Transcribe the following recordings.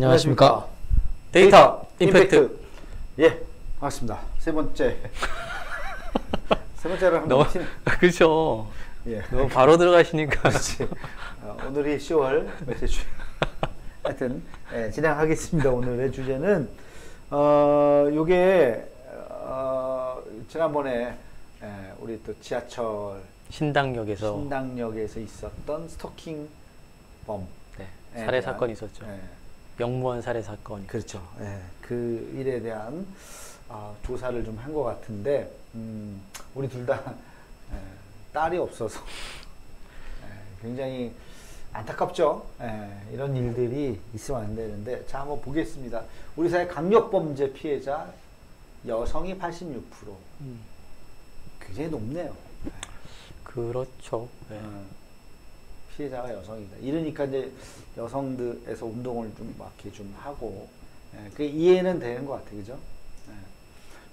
안녕하십니까. 데이터 임팩트. 예, 반갑습니다. 세 번째를 한번 너무 그렇죠. 예, 너무 바로 들어가시니까. 그렇지. 오늘이 10월 몇째 주. 하여튼 진행하겠습니다. 오늘의 주제는 요게 지난번에 우리 또 지하철 신당역에서 있었던 스토킹 범, 살해 사건이 있었죠. 예. 영무원 살해 사건. 그렇죠. 예. 그 일에 대한 조사를 좀 한 것 같은데, 우리 둘 다 딸이 없어서 굉장히 안타깝죠. 이런 일들이 있으면 안 되는데, 자, 한번 보겠습니다. 우리 사회 강력범죄 피해자 여성이 86%. 굉장히 높네요. 그렇죠. 피해자가 여성이다. 이러니까 이제 여성들에서 운동을 좀 막 이렇게 좀 하고, 그 이해는 되는 것 같아요. 그죠?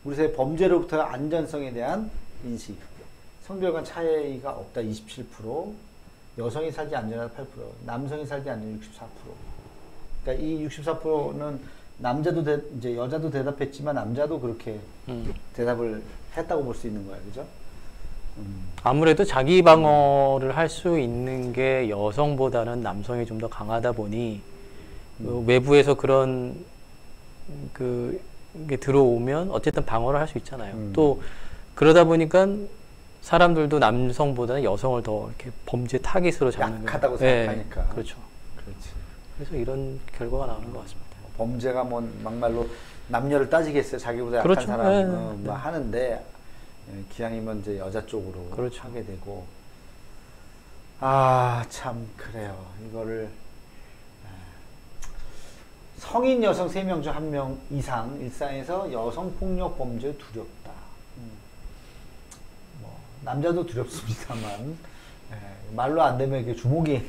우리 사회 범죄로부터 안전성에 대한 인식. 성별 간 차이가 없다 27%, 여성이 살기 안전하다 8%, 남성이 살기 안전 64%. 그러니까 이 64%는 남자도 이제 여자도 대답했지만 남자도 그렇게 대답을 했다고 볼 수 있는 거예요. 그죠? 아무래도 자기 방어를 할 수 있는 게 여성보다는 남성이 좀 더 강하다 보니 외부에서 그런 게 들어오면 어쨌든 방어를 할 수 있잖아요. 또 그러다 보니까 사람들도 남성보다는 여성을 더 이렇게 범죄 타깃으로 잡는 약하다고 생각하니까. 그렇죠. 그렇지. 그래서 이런 결과가 나오는 것 같습니다. 범죄가 뭐 막말로 남녀를 따지겠어요. 자기보다 약한 그렇죠. 사람은 뭐 하는데 기왕이면 이제 여자 쪽으로 그렇죠. 하게 되고, 참 그래요. 이거를 성인 여성 3명 중 1명 이상 일상에서 여성 폭력 범죄 두렵다. 뭐 남자도 두렵습니다만 말로 안 되면 이렇게 주목이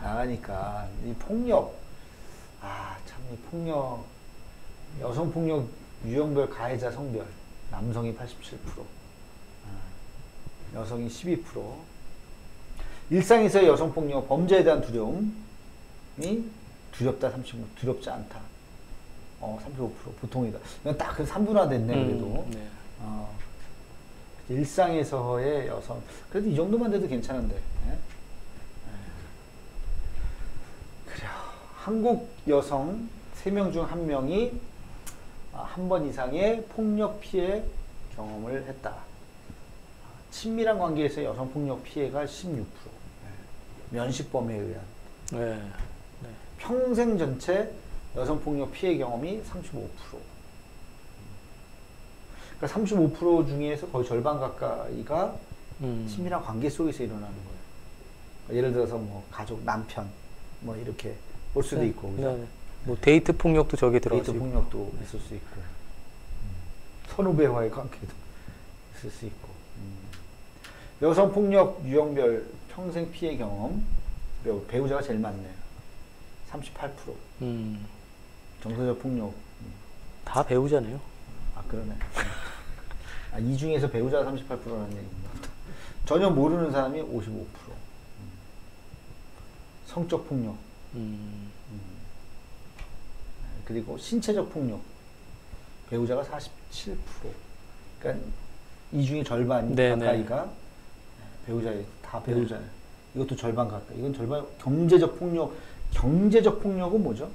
나가니까 이 폭력, 참 이 폭력, 여성 폭력 유형별 가해자 성별. 남성이 87%, 여성이 12%. 일상에서의 여성폭력, 범죄에 대한 두려움이 두렵다 35%, 두렵지 않다 35%, 보통이다. 이건 딱 3분화 됐네, 그래도. 네. 일상에서의 여성, 그래도 이 정도만 돼도 괜찮은데. 그래, 한국 여성 3명 중 1명이 한 번 이상의 폭력 피해 경험을 했다. 친밀한 관계에서 여성 폭력 피해가 16%. 면식범에 의한. 네. 평생 전체 여성 폭력 피해 경험이 35%. 그러니까 35% 중에서 거의 절반 가까이가 친밀한 관계 속에서 일어나는 거예요. 그러니까 예를 들어서 뭐 가족, 남편, 뭐 이렇게 볼 수도 있고. 그죠? 네. 뭐 데이트 폭력도 저게 들어갈 수 데이트 있고. 폭력도 있을 수 있고, 선후배와의 관계도 있을 수 있고. 여성 폭력 유형별 평생 피해 경험, 배우자가 제일 많네요. 38%. 정서적 폭력. 다 배우잖아요. 그러네. 이 중에서 배우자가 38%라는 얘기입니다. 전혀 모르는 사람이 55%. 성적 폭력. 그리고 신체적 폭력, 배우자가 47%. 그러니까 이 중에 절반 가까이가 배우자예요. 다 배우자예요. 이것도 절반 가까이. 이건 절반. 경제적 폭력. 경제적 폭력은 뭐죠?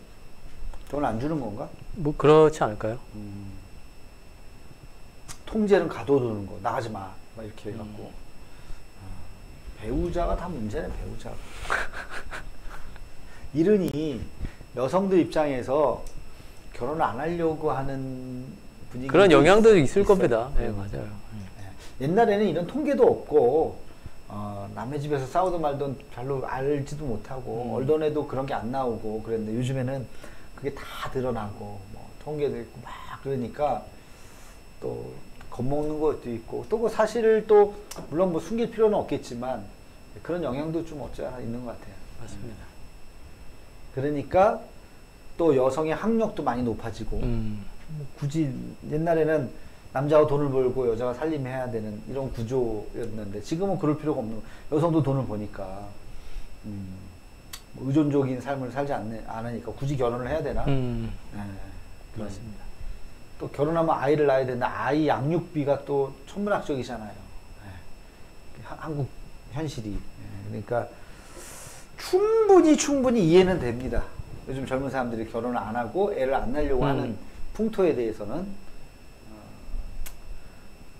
돈을 안 주는 건가? 뭐 그렇지 않을까요? 통제는 가둬두는 거. 나가지 마. 막 이렇게 해갖고. 배우자가 다 문제네, 배우자. 이러니 여성들 입장에서 결혼을 안 하려고 하는 분위기, 그런 영향도 있을 겁니다. 네, 맞아요. 옛날에는 이런 통계도 없고 남의 집에서 싸우든 말든 별로 알지도 못하고 언론에도 그런 게 안 나오고 그랬는데, 요즘에는 그게 다 드러나고 뭐 통계도 있고 막 그러니까 또 겁먹는 것도 있고, 또 그 사실을 또 물론 뭐 숨길 필요는 없겠지만 그런 영향도 좀 없지 않아 있는 것 같아요. 맞습니다. 그러니까 또 여성의 학력도 많이 높아지고, 굳이 옛날에는 남자가 돈을 벌고 여자가 살림해야 되는 이런 구조였는데, 지금은 그럴 필요가 없는 거예요. 여성도 돈을 버니까 뭐 의존적인 삶을 살지 않으니까 굳이 결혼을 해야 되나? 예, 맞습니다. 또 결혼하면 아이를 낳아야 된다. 아이 양육비가 또 천문학적이잖아요. 예. 한국 현실이. 예. 그러니까 충분히 이해는 됩니다. 요즘 젊은 사람들이 결혼을 안 하고 애를 안 낳으려고 하는 풍토에 대해서는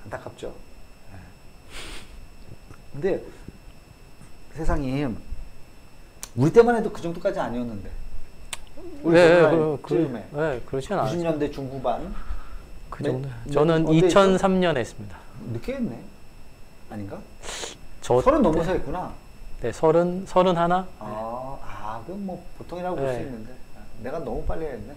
안타깝죠. 예. 근데 세상이 우리 때만 해도 그 정도까지 아니었는데. 우리 쯤에 네, 그렇진 않아요. 90년대 중후반. 그 정도. 저는 2003년 했습니다. 늦게 했네. 아닌가? 저 30 넘어서 했구나. 네, 31? 그럼 뭐 보통이라고 볼 수 네. 있는데. 내가 너무 빨리 했네.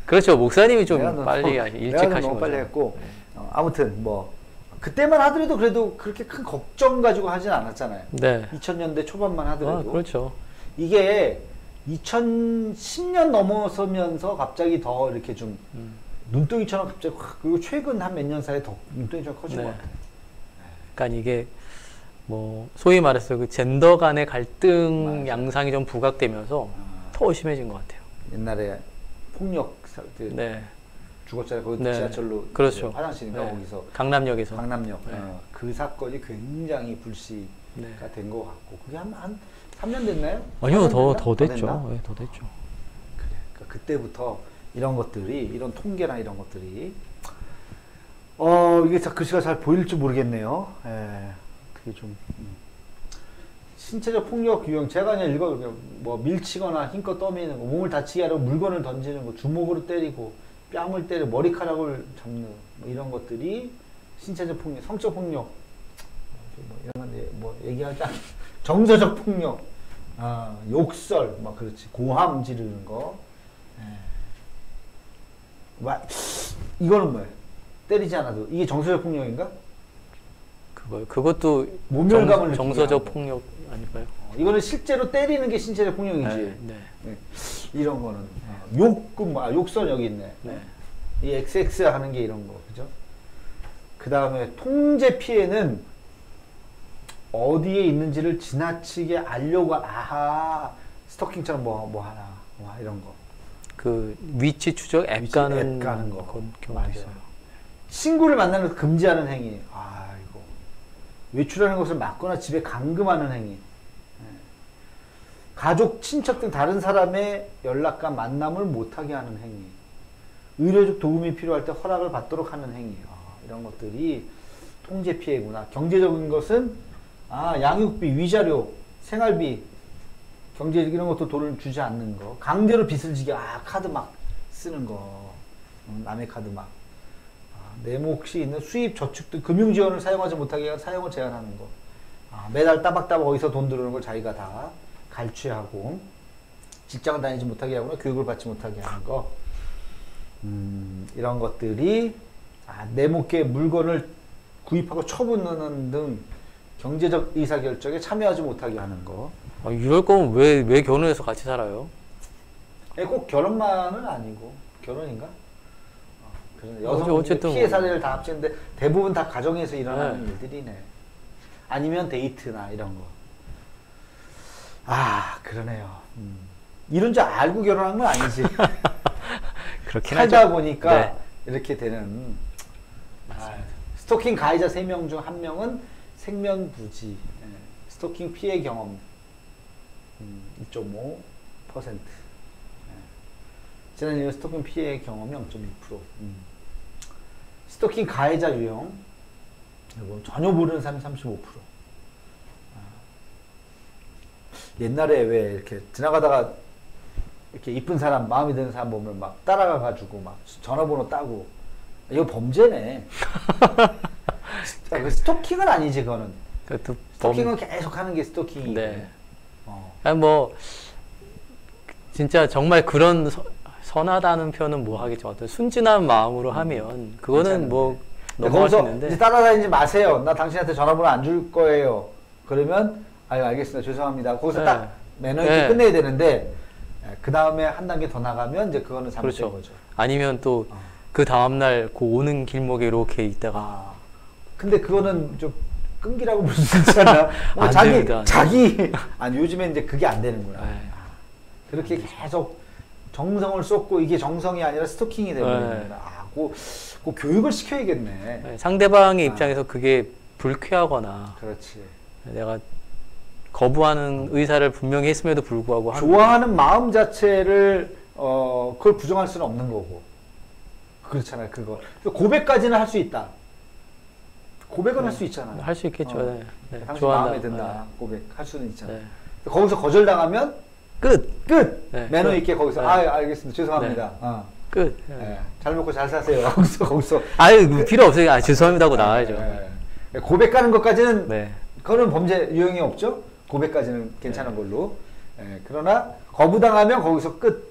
그렇죠. 목사님이 좀 내가 빨리 일찍 하신 거죠. 너무 빨리 했고. 네. 아무튼 뭐 그때만 하더라도 그래도 그렇게 큰 걱정 가지고 하진 않았잖아요. 네. 2000년대 초반만 하더라도. 그렇죠. 이게 2010년 넘어서면서 갑자기 더 이렇게 좀 눈덩이처럼 갑자기 확, 그리고 최근 한 몇 년 사이에 더 눈덩이처럼 커진 네. 것 같아요. 그러니까 이게 뭐 소위 말해서 그 젠더 간의 갈등 맞아요. 양상이 좀 부각되면서 더 심해진 것 같아요. 옛날에 폭력 네. 죽었잖아요. 거기 네. 지하철로 그렇죠. 화장실인가 네. 거기서 강남역에서. 강남역 네. 그 사건이 굉장히 불씨가 네. 된 것 같고 그게 한 3년 됐나요? 아니요, 4년 더 됐나? 됐죠. 네, 더 됐죠. 그래. 그러니까 그때부터 이런 것들이 이런 통계나 이런 것들이 이게 글씨가 잘 보일지 모르겠네요. 그게 좀 신체적 폭력 유형 제가 그냥 뭐 밀치거나 힘껏 떠미는 거, 몸을 다치게 하려고 물건을 던지는 거, 주먹으로 때리고 뺨을 때려 머리카락을 잡는 뭐 이런 것들이 신체적 폭력, 성적 폭력 뭐 이런 건 뭐 얘기하지 않 정서적 폭력, 욕설, 막 그렇지 고함 지르는 거. 이거는 뭐예요? 때리지 않아도 이게 정서적 폭력인가? 그것도 모멸감을 정서적 느끼게 폭력 아닐까요? 이거는 실제로 때리는 게 신체적 폭력이지. 네. 네. 이런 거는 욕설 여기 있네. 네. 이 XX 하는 게 이런 거, 그죠? 그 다음에 통제 피해는 어디에 있는지를 지나치게 알려고 스토킹처럼 뭐 하나, 이런 거. 그 위치 추적 앱 가는 거. 경우도 맞아요. 있어요. 친구를 만나는 거 금지하는 행위. 이거 외출하는 것을 막거나 집에 감금하는 행위. 가족, 친척 등 다른 사람의 연락과 만남을 못하게 하는 행위. 의료적 도움이 필요할 때 허락을 받도록 하는 행위. 이런 것들이 통제 피해구나. 경제적인 것은 양육비, 위자료, 생활비, 경제적 이런 것도 돈을 주지 않는 거. 강제로 빚을 지게 카드 막 쓰는 거. 남의 카드 막. 내 몫이 있는 수입 저축 등 금융 지원을 사용하지 못하게 하고 사용을 제한하는 거. 매달 따박따박 어디서 돈 들어오는 걸 자기가 다 갈취하고 직장을 다니지 못하게 하거나 교육을 받지 못하게 하는 거. 이런 것들이 내 몫의 물건을 구입하고 처분하는 등 경제적 의사결정에 참여하지 못하게 하는 거. 이럴 거면 왜 결혼해서 같이 살아요? 꼭 결혼만은 아니고 결혼인가? 여성 어쨌든 피해 사례를 다 합치는데 대부분 다 가정에서 일어나는 일들이네. 아니면 데이트나 이런 거. 그러네요. 이런 줄 알고 결혼한 건 아니지. 그렇긴 살다 하죠. 보니까 네. 이렇게 되는. 스토킹 가해자 3명 중 1명은 생면부지. 스토킹 피해 경험 2.5%. 지난 1년 스토킹 피해 경험이 0.6%. 스토킹 가해자 유형 전혀 모르는 사람이 35%. 옛날에 왜 이렇게 지나가다가 이렇게 이쁜 사람, 마음에 드는 사람 보면 막 따라가가지고 막 전화번호 따고 이거 범죄네. 스토킹은 아니지 그거는. 그것도 스토킹은 계속 하는 게 스토킹이고. 네. 뭐 진짜 정말 그런 선하다는 표현은 뭐 하겠죠. 어떤 순진한 마음으로 하면 그거는 뭐 넘어갈 수 있는데. 이제 따라다니지 마세요. 나 당신한테 전화번호 안 줄 거예요. 그러면 알겠습니다. 죄송합니다. 거기서 딱 매너 있게 끝내야 되는데 그 다음에 한 단계 더 나가면 이제 그거는 잘못된 거죠. 아니면 또 그 다음날 오는 길목에 이렇게 있다가 근데 그거는 좀 끈기라고 볼 수 있잖아. 뭐 안 자기 됩니다. 자기 아니 요즘에 이제 그게 안 되는구나. 네. 그렇게 계속 정성을 쏟고 이게 정성이 아니라 스토킹이 되버립니다. 네. 그 교육을 시켜야겠네. 네, 상대방의 아. 입장에서 그게 불쾌하거나 그렇지. 내가 거부하는 의사를 분명히 했음에도 불구하고 좋아하는 마음 자체를 그걸 부정할 수는 없는 거고. 그렇잖아요. 그거 고백까지는 할 수 있다. 고백은 할 수 있잖아. 할 수 있겠죠. 네. 네. 당신 좋아한다. 마음에 든다. 고백할 수는 있잖아. 네. 거기서 거절당하면 끝. 네. 매너 있게 거기서 네. 알겠습니다. 죄송합니다. 네. 끝. 네. 네. 잘 먹고 잘 사세요. 거기서 아유 필요 없어요. 죄송합니다 하고 나와야죠. 네. 고백 가는 것까지는 네. 그거는 범죄 유형이 없죠. 고백까지는 괜찮은 걸로. 네. 그러나 거부당하면 거기서 끝.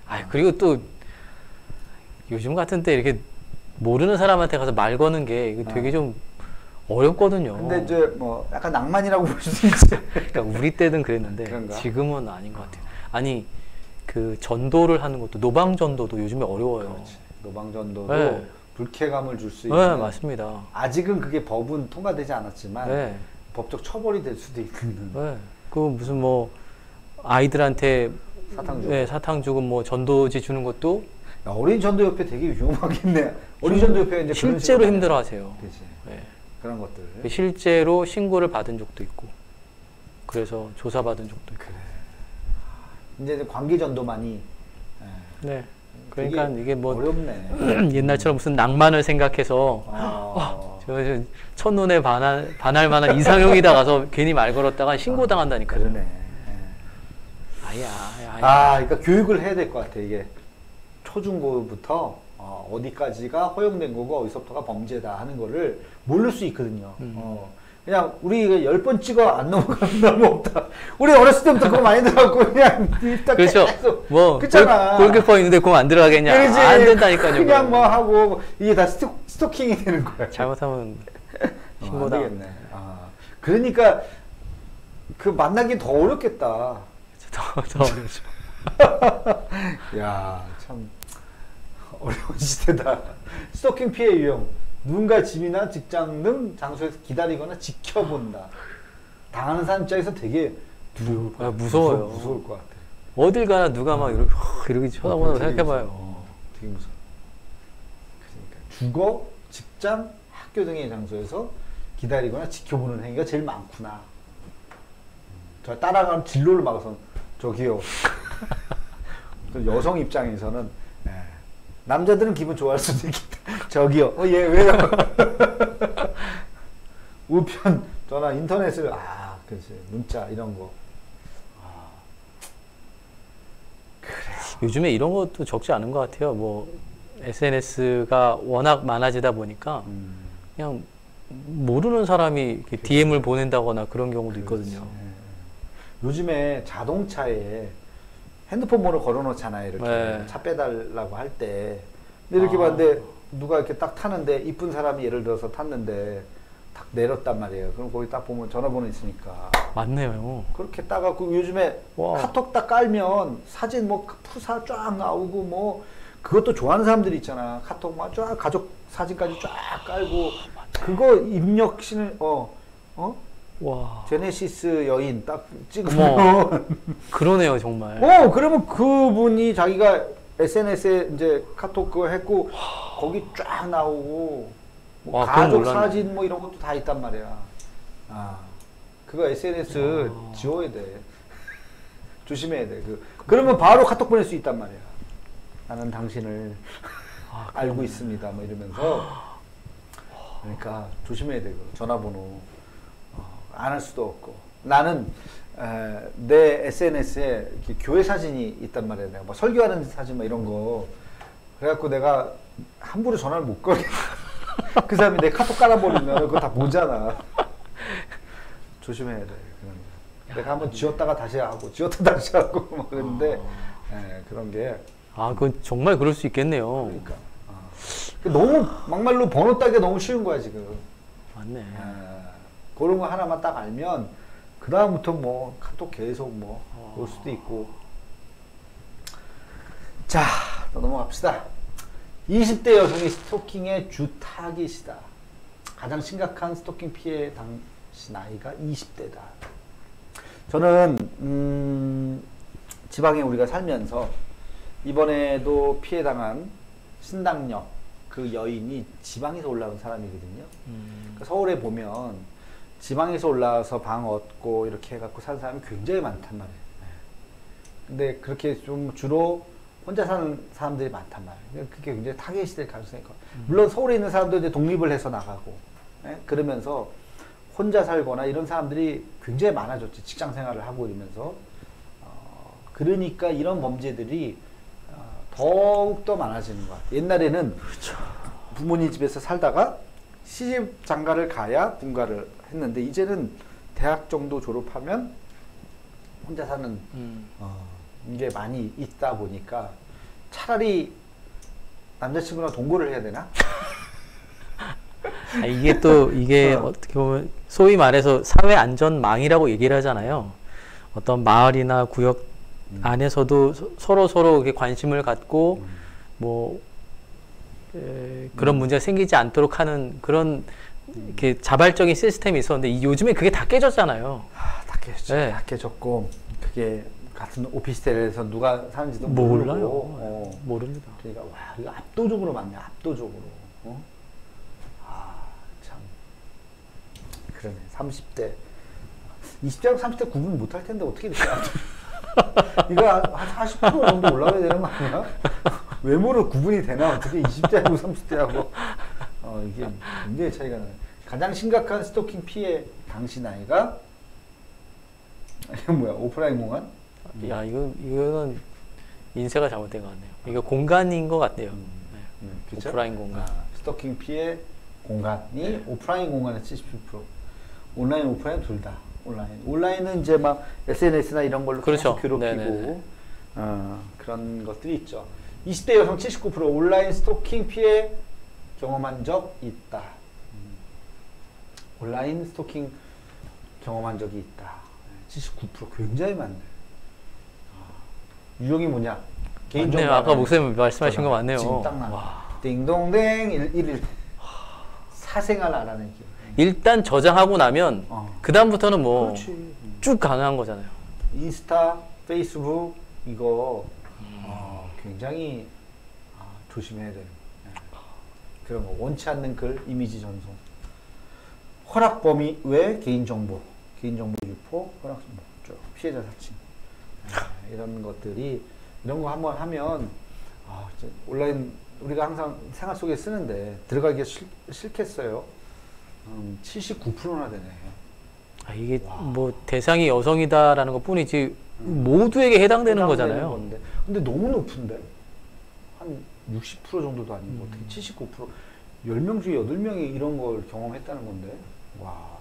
아 그리고 또 요즘 같은 때 이렇게 모르는 사람한테 가서 말 거는 게 이거 되게 좀 어렵거든요. 근데 이제 뭐 약간 낭만이라고 볼 수 있어요. 그러니까 우리 때는 그랬는데 그런가? 지금은 아닌 것 같아요. 아니 그 전도를 하는 것도 노방 전도도 요즘에 어려워요. 그렇지. 노방전도도 네. 불쾌감을 줄 수 네, 있는. 맞습니다. 아직은 그게 법은 통과되지 않았지만 네. 법적 처벌이 될 수도 있는. 네. 그 무슨 뭐 아이들한테 사탕 주고. 네, 사탕 주고 뭐 전도지 주는 것도 야, 어린 전도협회 되게 위험하겠네. 어린 전도협회 이제 그런 실제로 식으로 힘들어하세요. 그렇지. 네. 그런 것들. 실제로 신고를 받은 적도 있고, 그래서 조사받은 적도 있고. 그래. 이제 관계 전도만이. 네. 그러니까 이게 뭐 어렵네. 옛날처럼 무슨 낭만을 생각해서 저 첫눈에 반할 만한 이상형이다 가서 괜히 말 걸었다가 신고당한다니까요. 그러네. 아야. 그러니까 교육을 해야 될 것 같아. 이게 초중고부터 어디까지가 허용된 거고 어디서부터가 범죄다 하는 거를 모를 수 있거든요. 그냥 우리 10번 찍어 안 넘어가면 너무 없다. 우리 어렸을 때부터 그거 많이 들어갖고 그냥 일단 그렇죠. 계속 뭐 그렇잖아. 골키퍼 있는데 공 안 들어가겠냐? 그렇지. 안 된다니까요. 그냥 뭐 하고 이게 다 스토킹이 되는 거야. 잘못하면 안 신고다. 되겠네. 그러니까 그 만나기 더 어렵겠다. 더 어렵죠. 야, 참 어려운 시대다. 스토킹 피해 유형. 누군가 집이나 직장 등 장소에서 기다리거나 지켜본다. 당하는 사람 입장에서 되게 무서워요. 무서울 것 같아. 어딜 가나 누가 막 이렇게 쳐다보는 거 생각해봐요. 되게 무서워. 그러니까 주거, 직장, 학교 등의 장소에서 기다리거나 지켜보는 행위가 제일 많구나. 저 따라가는 진로를 막아서 저기요. 여성 입장에서는 남자들은 기분 좋아할 수도 있겠다. 저기요. 얘 왜요? 우편, 전화, 인터넷을 그렇지. 문자 이런 거. 그래. 요즘에 이런 것도 적지 않은 것 같아요. 뭐 SNS가 워낙 많아지다 보니까 그냥 모르는 사람이 이렇게 DM을 보낸다거나 그런 경우도 있거든요. 요즘에 자동차에 핸드폰 번호 걸어놓잖아요. 이렇게 네. 차 빼달라고 할 때. 근데 이렇게 봤는데 누가 이렇게 딱 타는데 이쁜 사람이 예를 들어서 탔는데 딱 내렸단 말이에요. 그럼 거기 딱 보면 전화번호 있으니까. 맞네요. 그렇게 따갖고 요즘에 와. 카톡 딱 깔면 사진 뭐 푸사 쫙 나오고 뭐 그것도 좋아하는 사람들이 있잖아. 카톡 막 쫙 가족 사진까지 쫙 깔고 그거 입력 신을 와. 제네시스 여인 딱 찍으면 그러네요, 정말. 그러면 그분이 자기가 SNS에 이제 카톡 그거 했고 거기 쫙 나오고 뭐 와, 그건 가족 몰랐네. 사진 뭐 이런 것도 다 있단 말이야. 그거 SNS 지워야 돼. 조심해야 돼. 그러면 바로 카톡 보낼 수 있단 말이야. 나는 당신을 알고 있습니다. 뭐 이러면서. 그러니까 조심해야 돼. 전화번호. 안 할 수도 없고. 나는 내 SNS에 이렇게 교회 사진이 있단 말이야. 내가 뭐 설교하는 사진 뭐 이런 거. 그래갖고 내가 함부로 전화를 못 걸게. 그 사람이 내 카톡 깔아버리면 그거 다 보잖아. 조심해야 돼. 내가 한번 지웠다가 다시 하고 지웠다 다시 하고 막 그랬는데 그런 게. 그건 정말 그럴 수 있겠네요. 그러니까. 너무 막말로 번호 따기가 너무 쉬운 거야 지금. 맞네. 그런 거 하나만 딱 알면 그 다음부터 뭐 카톡 계속 뭐 올 수도 있고. 자, 또 넘어갑시다. 20대 여성이 스토킹의 주 타깃이다. 가장 심각한 스토킹 피해 당시 나이가 20대다. 저는 지방에 우리가 살면서 이번에도 피해당한 신당역 그 여인이 지방에서 올라온 사람이거든요. 그러니까 서울에 보면 지방에서 올라와서 방 얻고 이렇게 해갖고 사는 사람이 굉장히 많단 말이에요. 근데 그렇게 좀 주로 혼자 사는 사람들이 많단 말이에요. 그게 굉장히 타겟이 될 가능성이 있고. 물론 서울에 있는 사람도 이제 독립을 해서 나가고, 그러면서 혼자 살거나 이런 사람들이 굉장히 많아졌지. 직장 생활을 하고 이러면서. 그러니까 이런 범죄들이 더욱더 많아지는 것 같아요. 옛날에는 그렇죠. 부모님 집에서 살다가 시집 장가를 가야 분가를 했는데 이제는 대학 정도 졸업하면 혼자 사는 게 많이 있다 보니까 차라리 남자친구랑 동거를 해야 되나? 이게 또 이게 어떻게 보면 소위 말해서 사회 안전망이라고 얘기를 하잖아요. 어떤 마을이나 구역 안에서도 서로 이렇게 관심을 갖고 뭐 그런 문제가 생기지 않도록 하는 그런 이렇게 자발적인 시스템이 있었는데 요즘에 그게 다 깨졌잖아요. 다 깨졌죠. 네. 다 깨졌고 그게 같은 오피스텔에서 누가 사는지도 몰라요. 모르고 모릅니다. 그러니까 와 이거 압도적으로 많네. 압도적으로. 참 그러네. 30대 20대하고 30대 구분 못할 텐데 어떻게 이렇게 이거 한 40% 정도 올라가야 되는 거 아니야? 외모로 구분이 되나? 어떻게 20대하고 30대하고 이게 굉장히 차이가 나요. 가장 심각한 스토킹 피해 당시 나이가 이거 뭐야? 오프라인 공간? 야 이거는 인쇄가 잘못된 것 같네요. 이거 공간인 것 같네요. 그쵸? 오프라인 공간. 스토킹 피해 공간이 오프라인 공간의 77%, 온라인, 오프라인 둘 다. 온라인은 이제 막 SNS나 이런 걸로 그렇죠. 계속 괴롭히고 그런 것들이 있죠. 20대 여성 79% 온라인 스토킹 피해 경험한 적 있다. 온라인 스토킹 경험한 적이 있다. 79% 굉장히 많네. 유형이 뭐냐? 맞네요. 아까 목사님 말씀하신 거 맞네요. 지금 딱 나와. 띵동댕 1일 사생활 알아내기. 일단 저장하고 나면 그 다음부터는 뭐 쭉 가능한 거잖아요. 인스타, 페이스북 이거 굉장히 조심해야 되는 그런 거. 원치 않는 글, 이미지 전송, 허락 범위 외 개인정보 유포, 허락 피해자 사칭 이런 것들이 이런 거 한번 하면 온라인 우리가 항상 생활 속에 쓰는데 들어가기가 싫겠어요. 79%나 되네. 이게 뭐 대상이 여성이다라는 것 뿐이지 모두에게 해당되는 거잖아요. 건데. 근데 너무 높은데? 한 60% 정도도 아니고 어떻게 79%? 10명 중에 8명이 이런 걸 경험했다는 건데. 와.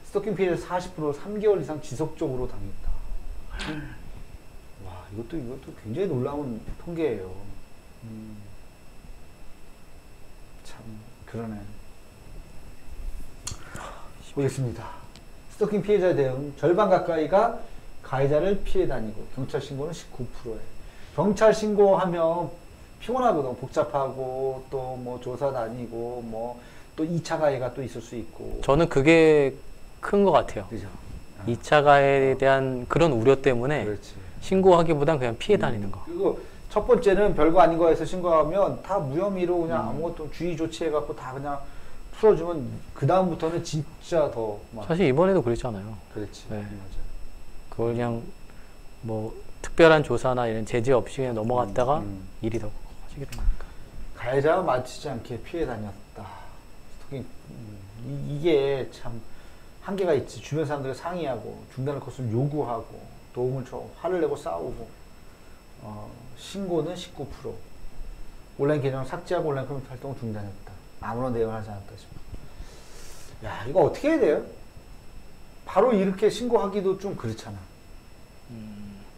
스토킹 피해자 40% 3개월 이상 지속적으로 당했다. 와, 이것도 굉장히 놀라운 통계예요. 참 그러네. 보겠습니다. 스토킹 피해자 대응 절반 가까이가 가해자를 피해 다니고 경찰 신고는 19%에. 경찰 신고하면 피곤하거든. 복잡하고 또 뭐 조사 다니고 뭐 또 2차 가해가 또 있을 수 있고. 저는 그게 큰 것 같아요. 그죠. 2차 가해에 대한 그런 우려 때문에 그렇지. 신고하기보단 그냥 피해 다니는 거. 그리고 첫 번째는 별거 아닌 거에서 신고하면 다 무혐의로 그냥 아무것도 주의 조치해갖고 다 그냥 풀어주면 그 다음부터는 진짜 더 막. 사실 이번에도 그랬잖아요. 그렇지. 네. 맞아. 그걸 그냥 뭐 특별한 조사나 이런 제재 없이 그냥 넘어갔다가 일이 더 커지게 되니까. 가해자와 맞추지 않게 피해 다녔다. 스토킹. 이게 참 한계가 있지. 주변 사람들과 상의하고 중단할 것을 요구하고 도움을 줘 화를 내고 싸우고. 신고는 19%. 온라인 계정을 삭제하고 온라인 커뮤니티 활동을 중단했다. 아무런 대응을 하지 않았다 싶어. 야, 이거 어떻게 해야 돼요? 바로 이렇게 신고하기도 좀 그렇잖아.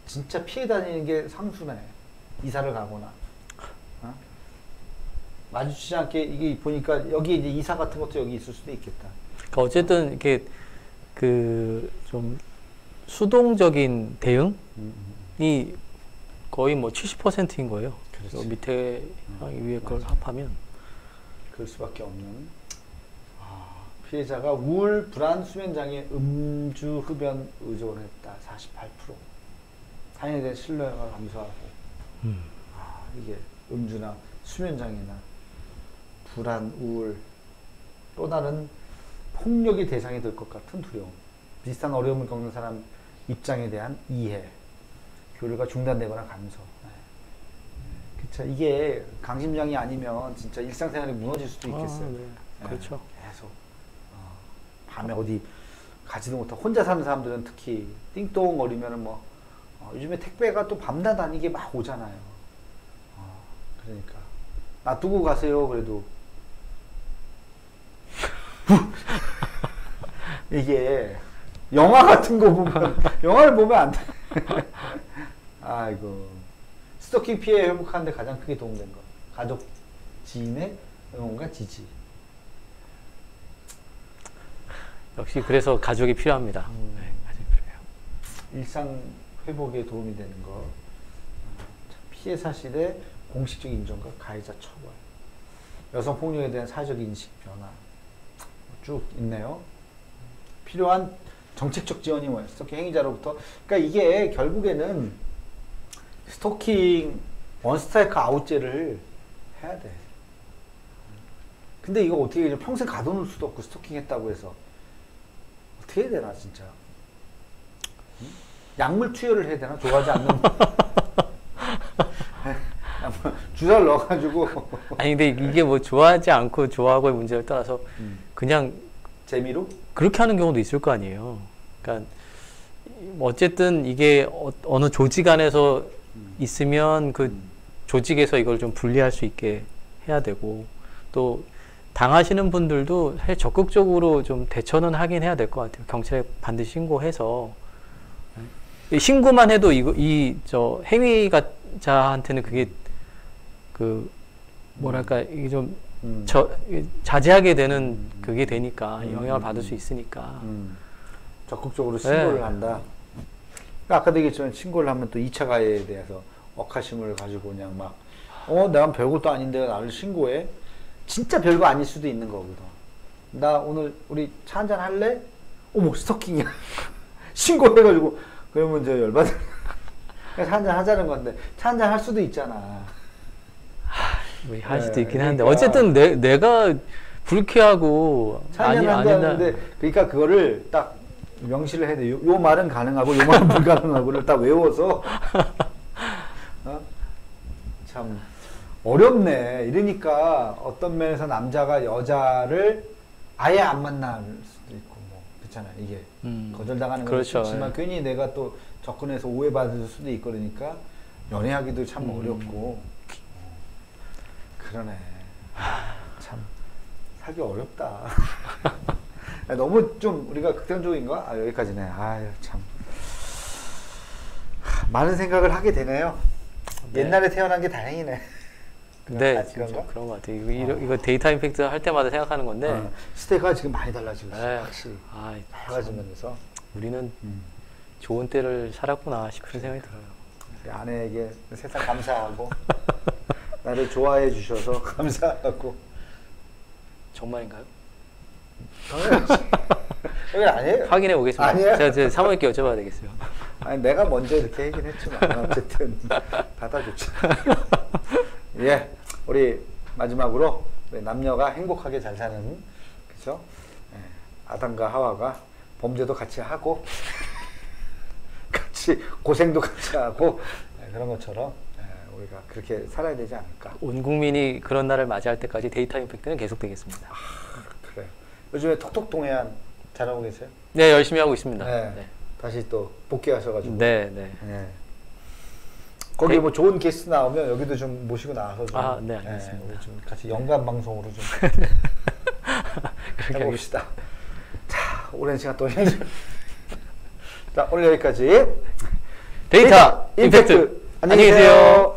진짜 피해 다니는 게 상수네. 이사를 가거나. 마주치지 않게 이게 보니까 여기 이제 이사 같은 것도 여기 있을 수도 있겠다. 그러니까 어쨌든 이렇게 그 좀 수동적인 대응이 거의 뭐 70%인 거예요. 그렇지. 밑에 위에 걸 합하면. 그럴 수밖에 없는. 피해자가 우울, 불안, 수면장애, 음주, 흡연 의존을 했다. 48%. 타인에 대한 신뢰가 감소하고. 이게 음주나 수면장애나 불안, 우울, 또 다른 폭력의 대상이 될 것 같은 두려움. 비슷한 어려움을 겪는 사람 입장에 대한 이해. 교류가 중단되거나 감소. 그쵸. 이게 강심장이 아니면 진짜 일상생활이 무너질 수도 있겠어요. 네. 그렇죠. 계속 밤에 어디 가지도 못하고 혼자 사는 사람들은 특히 띵똥거리면은 뭐 요즘에 택배가 또 밤낮 아니게 막 오잖아요. 그러니까 놔두고 가세요. 그래도 이게 영화 같은 거 보면 영화를 보면 안 돼. 아이고. 스토킹 피해 회복하는데 가장 크게 도움된 것. 가족, 지인의 응원과 지지. 역시 그래서 가족이 필요합니다. 네, 가족이 필요해요. 일상 회복에 도움이 되는 것. 피해 사실의 공식적 인정과 가해자 처벌. 여성 폭력에 대한 사회적 인식 변화. 쭉 있네요. 필요한 정책적 지원이 뭐예요? 스토킹 행위자로부터. 그러니까 이게 결국에는 스토킹 원스트라이크 아웃제를 해야 돼. 근데 이거 어떻게 그냥 평생 가둬놓을 수도 없고 스토킹 했다고 해서 어떻게 해야 되나 진짜. 약물 투여를 해야 되나? 좋아하지 않는 주사를 넣어가지고. 아니 근데 이게 뭐 좋아하지 않고 좋아하고의 문제를 떠나서 그냥 재미로? 그렇게 하는 경우도 있을 거 아니에요. 그러니까 어쨌든 이게 어느 조직 안에서 있으면 그 조직에서 이걸 좀 분리할 수 있게 해야 되고, 또 당하시는 분들도 사실 적극적으로 좀 대처는 하긴 해야 될 것 같아요. 경찰에 반드시 신고해서. 신고만 해도 저 행위자한테는 그게 그 뭐랄까 이게 좀 자제하게 되는 그게 되니까 영향을 받을 수 있으니까. 적극적으로 신고를 네. 한다. 아까도 얘기했지만 신고를 하면 또 2차 가해에 대해서 억하심을 가지고 그냥 막 내가 별것도 아닌데 나를 신고해? 진짜 별거 아닐 수도 있는 거거든. 나 오늘 우리 차 한잔 할래? 어머 스토킹이야. 신고해가지고 그러면 이제 열받아. 차 한잔 하자는 건데 차 한잔 할 수도 있잖아. 할 수도 있긴 그러니까. 한데 어쨌든 내가 불쾌하고 차 한잔 한다는데 그러니까 그거를 딱 명시를 해야 돼. 요 말은 가능하고 요 말은 불가능하고를 딱 외워서 참 어렵네. 이러니까 어떤 면에서 남자가 여자를 아예 안 만날 수도 있고 뭐 그렇잖아요. 이게 거절당하는 것도 그렇죠. 좋지만 괜히 내가 또 접근해서 오해받을 수도 있고 그러니까 연애하기도 참 어렵고 그러네. 참 살기 어렵다. 너무 좀 우리가 극단적인가? 여기까지네. 아유 참 많은 생각을 하게 되네요. 네. 옛날에 태어난 게 다행이네. 네, 그런 것 같아요. 이거 데이터 임팩트 할 때마다 생각하는 건데 시대가 지금 많이 달라지고 있어요. 네. 확실히 달라지면서 우리는 좋은 때를 살았구나 싶은 생각이 들어요. 우리 아내에게 세상 감사하고 나를 좋아해 주셔서 감사하고. 정말인가요? 여기 아니에요. 확인해 보겠습니다. 아니에요. 제가 사모님께 여쭤봐야 되겠어요. 아니 내가 먼저 이렇게 얘기는 했지만 어쨌든 받아줬죠. 예, 우리 마지막으로 남녀가 행복하게 잘 사는 그죠? 예, 아담과 하와가 범죄도 같이 하고 같이 고생도 같이 하고 그런 것처럼 우리가 그렇게 살아야 되지 않을까. 온 국민이 그런 날을 맞이할 때까지 데이터 임팩트는 계속되겠습니다. 그래요. 요즘에 톡톡 동해안 잘하고 계세요? 네, 열심히 하고 있습니다. 네. 네. 다시 또 복귀하셔가지고. 네. 거기 뭐 좋은 게스트 나오면 여기도 좀 모시고 나와서 좀. 네, 알겠습니다. 우리 좀 같이 연관 방송으로 좀 해봅시다. 자, 오랜 시간 또 자, 오늘 여기까지 데이터 임팩트. 안녕히 계세요.